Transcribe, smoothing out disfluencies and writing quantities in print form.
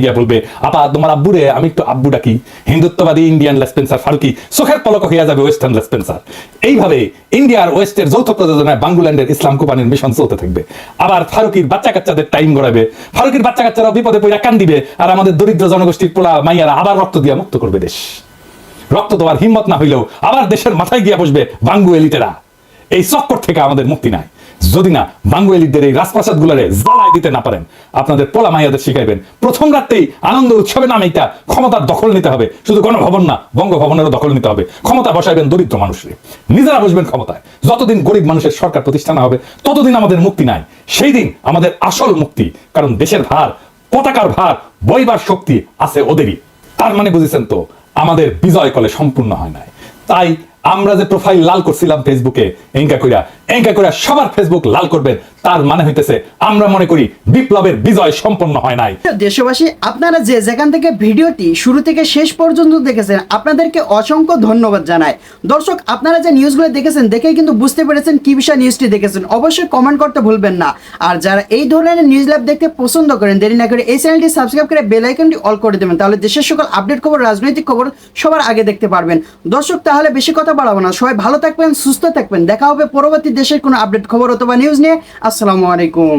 গিয়া বলবে, আপা তোমার আব্বুরে আমি একটু আব্বু ডাকি, হিন্দুত্ববাদী ইন্ডিয়ান লেসপেন্সার ফারুকি চোখের পলক হইয়া যাবে ওয়েস্টার্ন লেসপেন্সার। এইভাবে ইন্ডিয়ার ওয়েস্টের যৌথ প্রযোজনায় বাঙ্গুল্যান্ডের ইসলাম কোপানির মিশন চলতে থাকবে। আবার ফারুকির বাচ্চা কাচ্চাদের টাইম গড়াবে, ফারুকির বাচ্চা কাচ্চারা বিপদে পড়ে কান দিবে, আর আমাদের দরিদ্র জনগোষ্ঠীর পোলা মাইয়ারা আবার রক্ত দিয়া মুক্ত করবে দেশ। রক্ত দেওয়ার হিম্মত না হইলেও আবার দেশের মাথায় গিয়া বসবে বাঙ্গু এলিটেরা। এই চক্কর থেকে আমাদের মুক্তি নাই। যদি না বাঙ্গু এলিটদের এই রাজপ্রাসাদ গুলারে জ্বালায় দিতে না পারেন, আপনাদের পোলা মাইয়াদের শিখাইবেন প্রথম রাতেই আনন্দ উৎসবে নামেইটা ক্ষমতার দখল নিতে হবে। শুধু গণভবন না, বঙ্গভবনেরও দখল নিতে হবে। ক্ষমতা বসাইবেন দরিদ্র মানুষরে, নিজেরা বসবেন ক্ষমতায়। যতদিন গরিব মানুষের সরকার প্রতিষ্ঠা না হবে ততদিন আমাদের মুক্তি নাই। সেই দিন আমাদের আসল মুক্তি, কারণ দেশের ভার, পতাকার ভার বইবার শক্তি আছে ওদেরই। তার মানে বুঝেছেন তো, আমাদের বিজয় কলে সম্পূর্ণ হয় নাই। তাই আমরা যে প্রোফাইল লাল করছিলাম ফেসবুকে এঙ্কা কইরা সবার ফেসবুক লাল করবেন, তার মানে হইতেছে আমরা মনে করি বিপ্লবের বিজয় সম্পন্ন হয় নাই। দেশবাসী, আপনারা যে যেখান থেকে ভিডিওটি শুরু থেকে শেষ পর্যন্ত দেখেছেন, আপনাদেরকে অসংখ্য ধন্যবাদ জানাই। দর্শক, আপনারা যে নিউজগুলো দেখেছেন দেখেই কিন্তু বুঝতে পেরেছেন কি বিষয় নিউজটি দেখেছেন। অবশ্যই কমেন্ট করতে ভুলবেন না। আর যারা এই ধরনের নিউজ ল্যাব দেখতে পছন্দ করেন, দেরি না করে এই চ্যানেলটি সাবস্ক্রাইব করে বেল আইকনটি অল করে দেবেন, তাহলে দেশের সকল আপডেট খবর, রাজনৈতিক খবর সবার আগে দেখতে পারবেন। দর্শক, তাহলে বেশি কথা বাড়াবো না, সবাই ভালো থাকবেন, সুস্থ থাকবেন। দেখা হবে পরবর্তী দেশের কোনো আপডেট খবর অথবা নিউজ নিয়ে। আসসালামু আলাইকুম।